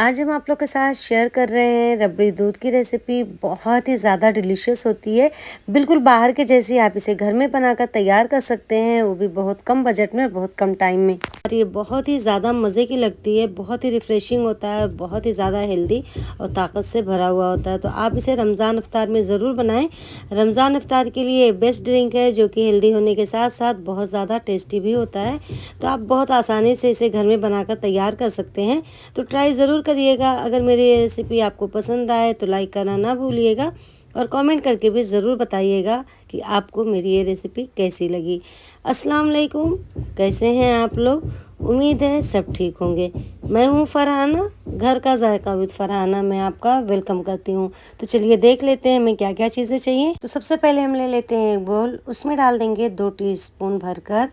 आज हम आप लोग के साथ शेयर कर रहे हैं रबड़ी दूध की रेसिपी। बहुत ही ज़्यादा डिलीशियस होती है, बिल्कुल बाहर के जैसी। आप इसे घर में बनाकर तैयार कर सकते हैं, वो भी बहुत कम बजट में और बहुत कम टाइम में। और ये बहुत ही ज़्यादा मज़े की लगती है, बहुत ही रिफ़्रेशिंग होता है, बहुत ही ज़्यादा हेल्दी और ताकत से भरा हुआ होता है। तो आप इसे रमज़ान इफ्तार में ज़रूर बनाएं। रमज़ान इफ्तार के लिए बेस्ट ड्रिंक है, जो कि हेल्दी होने के साथ साथ बहुत ज़्यादा टेस्टी भी होता है। तो आप बहुत आसानी से इसे घर में बनाकर तैयार कर सकते हैं। तो ट्राई ज़रूर करिएगा। अगर मेरी ये रेसिपी आपको पसंद आए तो लाइक करना ना भूलिएगा और कमेंट करके भी ज़रूर बताइएगा कि आपको मेरी ये रेसिपी कैसी लगी। अस्सलाम वालेकुम, कैसे हैं आप लोग? उम्मीद है सब ठीक होंगे। मैं हूँ फरहाना, घर का जायका विद फरहाना में आपका वेलकम करती हूँ। तो चलिए देख लेते हैं हमें क्या क्या चीज़ें चाहिए। तो सबसे पहले हम ले लेते हैं एक बोल, उसमें डाल देंगे 2 टीस्पून भरकर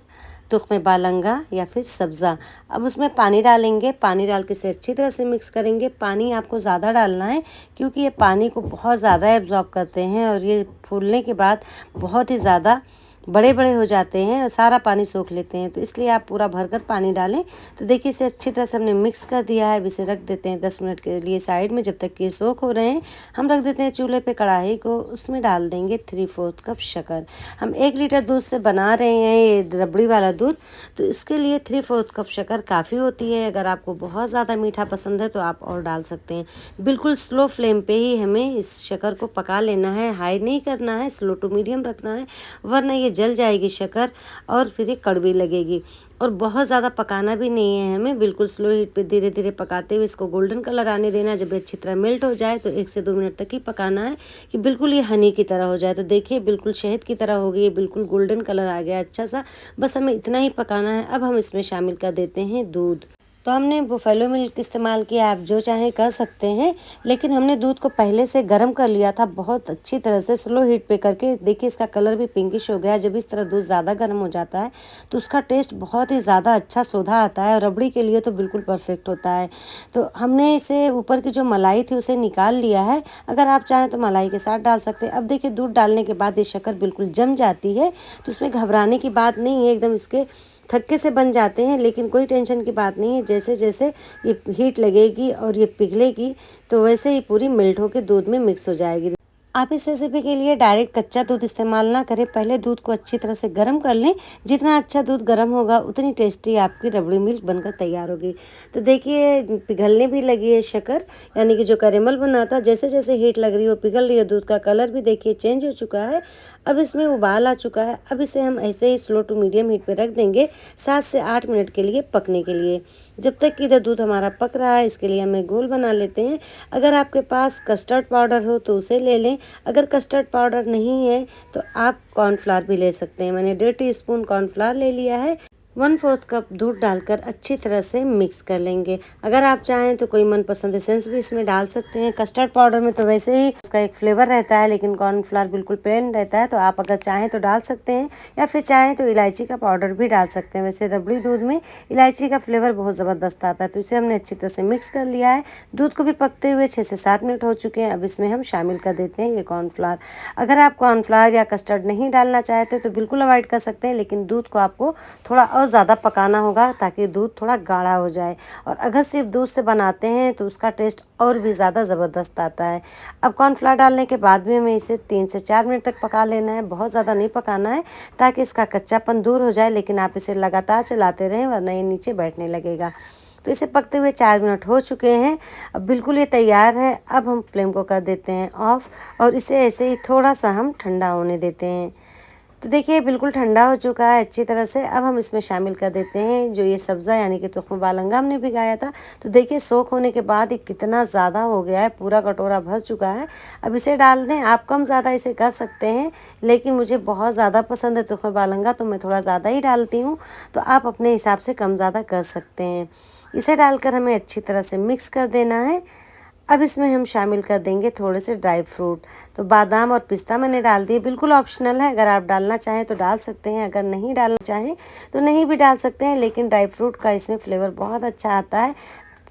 तुख्मे बालंगा या फिर सब्ज़ा। अब उसमें पानी डालेंगे, पानी डाल के इसे अच्छी तरह से मिक्स करेंगे। पानी आपको ज़्यादा डालना है क्योंकि ये पानी को बहुत ज़्यादा एब्जॉर्ब करते हैं और ये फूलने के बाद बहुत ही ज़्यादा बड़े बड़े हो जाते हैं और सारा पानी सोख लेते हैं। तो इसलिए आप पूरा भरकर पानी डालें। तो देखिए इसे अच्छी तरह से हमने मिक्स कर दिया है। अब इसे रख देते हैं 10 मिनट के लिए साइड में, जब तक कि ये सोख हो रहे हैं। हम रख देते हैं चूल्हे पे कढ़ाई को, उसमें डाल देंगे 3/4 कप शक्कर। हम 1 लीटर दूध से बना रहे हैं ये रबड़ी वाला दूध, तो इसके लिए 3/4 कप शक्कर काफ़ी होती है। अगर आपको बहुत ज़्यादा मीठा पसंद है तो आप और डाल सकते हैं। बिल्कुल स्लो फ्लेम पे ही हमें इस शक्कर को पका लेना है, हाई नहीं करना है, स्लो टू मीडियम रखना है, वरना ये जल जाएगी शक्कर और फिर ये कड़वी लगेगी। और बहुत ज़्यादा पकाना भी नहीं है हमें, बिल्कुल स्लो हीट पे धीरे धीरे पकाते हुए इसको गोल्डन कलर आने देना है। जब ये अच्छी तरह मेल्ट हो जाए तो 1 से 2 मिनट तक ही पकाना है कि बिल्कुल ये हनी की तरह हो जाए। तो देखिए बिल्कुल शहद की तरह हो गई, ये बिल्कुल गोल्डन कलर आ गया अच्छा सा। बस हमें इतना ही पकाना है। अब हम इसमें शामिल कर देते हैं दूध। तो हमने बुफेलो मिल्क इस्तेमाल किया, आप जो चाहें कर सकते हैं, लेकिन हमने दूध को पहले से गर्म कर लिया था बहुत अच्छी तरह से स्लो हीट पे करके। देखिए इसका कलर भी पिंकिश हो गया। जब इस तरह दूध ज़्यादा गर्म हो जाता है तो उसका टेस्ट बहुत ही ज़्यादा अच्छा सोधा आता है और रबड़ी के लिए तो बिल्कुल परफेक्ट होता है। तो हमने इसे ऊपर की जो मलाई थी उसे निकाल लिया है। अगर आप चाहें तो मलाई के साथ डाल सकते हैं। अब देखिए दूध डालने के बाद ये शक्कर बिल्कुल जम जाती है, तो उसमें घबराने की बात नहीं है, एकदम इसके थक्के से बन जाते हैं। लेकिन कोई टेंशन की बात नहीं है, जैसे जैसे ये हीट लगेगी और ये पिघलेगी तो वैसे ही पूरी मेल्ट होकर दूध में मिक्स हो जाएगी। आप इस रेसिपी के लिए डायरेक्ट कच्चा दूध इस्तेमाल ना करें, पहले दूध को अच्छी तरह से गर्म कर लें। जितना अच्छा दूध गर्म होगा उतनी टेस्टी आपकी रबड़ी मिल्क बनकर तैयार होगी। तो देखिए पिघलने भी लगी है शक्कर, यानी कि जो कैरेमल बना था, जैसे जैसे हीट लग रही है वो पिघल रही है। दूध का कलर भी देखिए चेंज हो चुका है, अब इसमें उबाल आ चुका है। अब इसे हम ऐसे ही स्लो टू मीडियम हीट पे रख देंगे 7 से 8 मिनट के लिए पकने के लिए। जब तक कि इधर दूध हमारा पक रहा है, इसके लिए हमें घोल बना लेते हैं। अगर आपके पास कस्टर्ड पाउडर हो तो उसे ले लें, अगर कस्टर्ड पाउडर नहीं है तो आप कॉर्नफ्लावर भी ले सकते हैं। मैंने 1.5 टीस्पून कॉर्नफ्लावर ले लिया है। 1/4 कप दूध डालकर अच्छी तरह से मिक्स कर लेंगे। अगर आप चाहें तो कोई मनपसंद एसेंस भी इसमें डाल सकते हैं। कस्टर्ड पाउडर में तो वैसे ही उसका एक फ्लेवर रहता है, लेकिन कॉर्नफ्लावर बिल्कुल प्लेन रहता है, तो आप अगर चाहें तो डाल सकते हैं, या फिर चाहें तो इलायची का पाउडर भी डाल सकते हैं। वैसे रबड़ी दूध में इलायची का फ्लेवर बहुत ज़बरदस्त आता है। तो इसे हमने अच्छी तरह से मिक्स कर लिया है। दूध को भी पकते हुए 6 से 7 मिनट हो चुके हैं। अब इसमें हम शामिल कर देते हैं ये कॉर्नफ्लावर। अगर आप कॉर्नफ्लावर या कस्टर्ड नहीं डालना चाहते तो बिल्कुल अवॉइड कर सकते हैं, लेकिन दूध को आपको थोड़ा और ज़्यादा पकाना होगा ताकि दूध थोड़ा गाढ़ा हो जाए। और अगर सिर्फ दूध से बनाते हैं तो उसका टेस्ट और भी ज़्यादा ज़बरदस्त आता है। अब कॉर्नफ्लावर डालने के बाद भी हमें इसे 3 से 4 मिनट तक पका लेना है, बहुत ज़्यादा नहीं पकाना है ताकि इसका कच्चापन दूर हो जाए। लेकिन आप इसे लगातार चलाते रहें वरना ये नीचे बैठने लगेगा। तो इसे पकते हुए 4 मिनट हो चुके हैं। अब बिल्कुल ये तैयार है। अब हम फ्लेम को कर देते हैं ऑफ और इसे ऐसे ही थोड़ा सा हम ठंडा होने देते हैं। तो देखिए बिल्कुल ठंडा हो चुका है अच्छी तरह से। अब हम इसमें शामिल कर देते हैं जो ये सब्ज़ा यानी कि तुख्म बालंगा हमने भिगाया था। तो देखिए सोख होने के बाद ये कितना ज़्यादा हो गया है, पूरा कटोरा भर चुका है। अब इसे डाल दें। आप कम ज़्यादा इसे कर सकते हैं, लेकिन मुझे बहुत ज़्यादा पसंद है तुख्म बालंगा तो मैं थोड़ा ज़्यादा ही डालती हूँ। तो आप अपने हिसाब से कम ज़्यादा कर सकते हैं। इसे डालकर हमें अच्छी तरह से मिक्स कर देना है। अब इसमें हम शामिल कर देंगे थोड़े से ड्राई फ्रूट। तो बादाम और पिस्ता मैंने डाल दिए, बिल्कुल ऑप्शनल है, अगर आप डालना चाहें तो डाल सकते हैं, अगर नहीं डालना चाहें तो नहीं भी डाल सकते हैं। लेकिन ड्राई फ्रूट का इसमें फ्लेवर बहुत अच्छा आता है,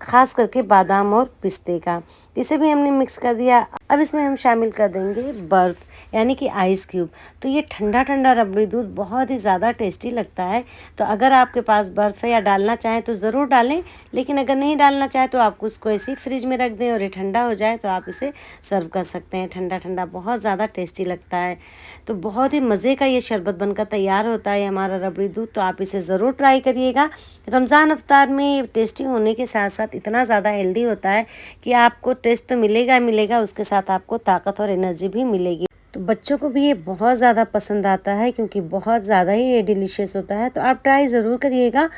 ख़ास करके बादाम और पिस्ते का। इसे भी हमने मिक्स कर दिया। अब इसमें हम शामिल कर देंगे बर्फ़ यानी कि आइस क्यूब। तो ये ठंडा ठंडा रबड़ी दूध बहुत ही ज़्यादा टेस्टी लगता है। तो अगर आपके पास बर्फ़ है या डालना चाहें तो ज़रूर डालें, लेकिन अगर नहीं डालना चाहें तो आप उसको ऐसे ही फ्रिज में रख दें और ये ठंडा हो जाए तो आप इसे सर्व कर सकते हैं। ठंडा ठंडा बहुत ज़्यादा टेस्टी लगता है। तो बहुत ही मज़े का ये शरबत बनकर तैयार होता है हमारा रबड़ी दूध। तो आप इसे ज़रूर ट्राई करिएगा। रमज़ान अफ्तार में टेस्टी होने के साथ साथ इतना ज़्यादा हेल्दी होता है कि आपको टेस्ट तो मिलेगा, उसके साथ आपको ताकत और एनर्जी भी मिलेगी। तो बच्चों को भी ये बहुत ज़्यादा पसंद आता है क्योंकि बहुत ज़्यादा ही ये डिलीशियस होता है। तो आप ट्राई ज़रूर करिएगा।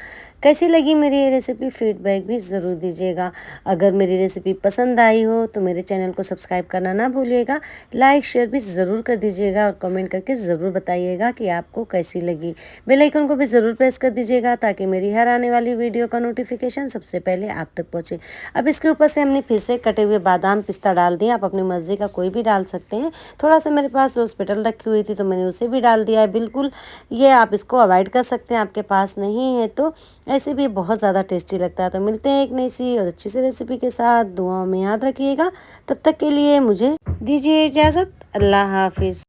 कैसी लगी मेरी ये रेसिपी, फीडबैक भी ज़रूर दीजिएगा। अगर मेरी रेसिपी पसंद आई हो तो मेरे चैनल को सब्सक्राइब करना ना भूलिएगा। लाइक शेयर भी ज़रूर कर दीजिएगा और कमेंट करके ज़रूर बताइएगा कि आपको कैसी लगी। बेल आइकन को भी ज़रूर प्रेस कर दीजिएगा ताकि मेरी हर आने वाली वीडियो का नोटिफिकेशन सबसे पहले आप तक पहुँचे। अब इसके ऊपर से हमने फिर से कटे हुए बादाम पिस्ता डाल दिए। आप अपनी मर्ज़ी का कोई भी डाल सकते हैं। थोड़ा सा मेरे पास रोज़ पेटल रखी हुई थी तो मैंने उसे भी डाल दिया है। बिल्कुल ये आप इसको अवॉइड कर सकते हैं, आपके पास नहीं है तो। ऐसे भी बहुत ज़्यादा टेस्टी लगता है। तो मिलते हैं एक नई सी और अच्छी सी रेसिपी के साथ। दुआओं में याद रखिएगा। तब तक के लिए मुझे दीजिए इजाज़त। अल्लाह हाफिज़।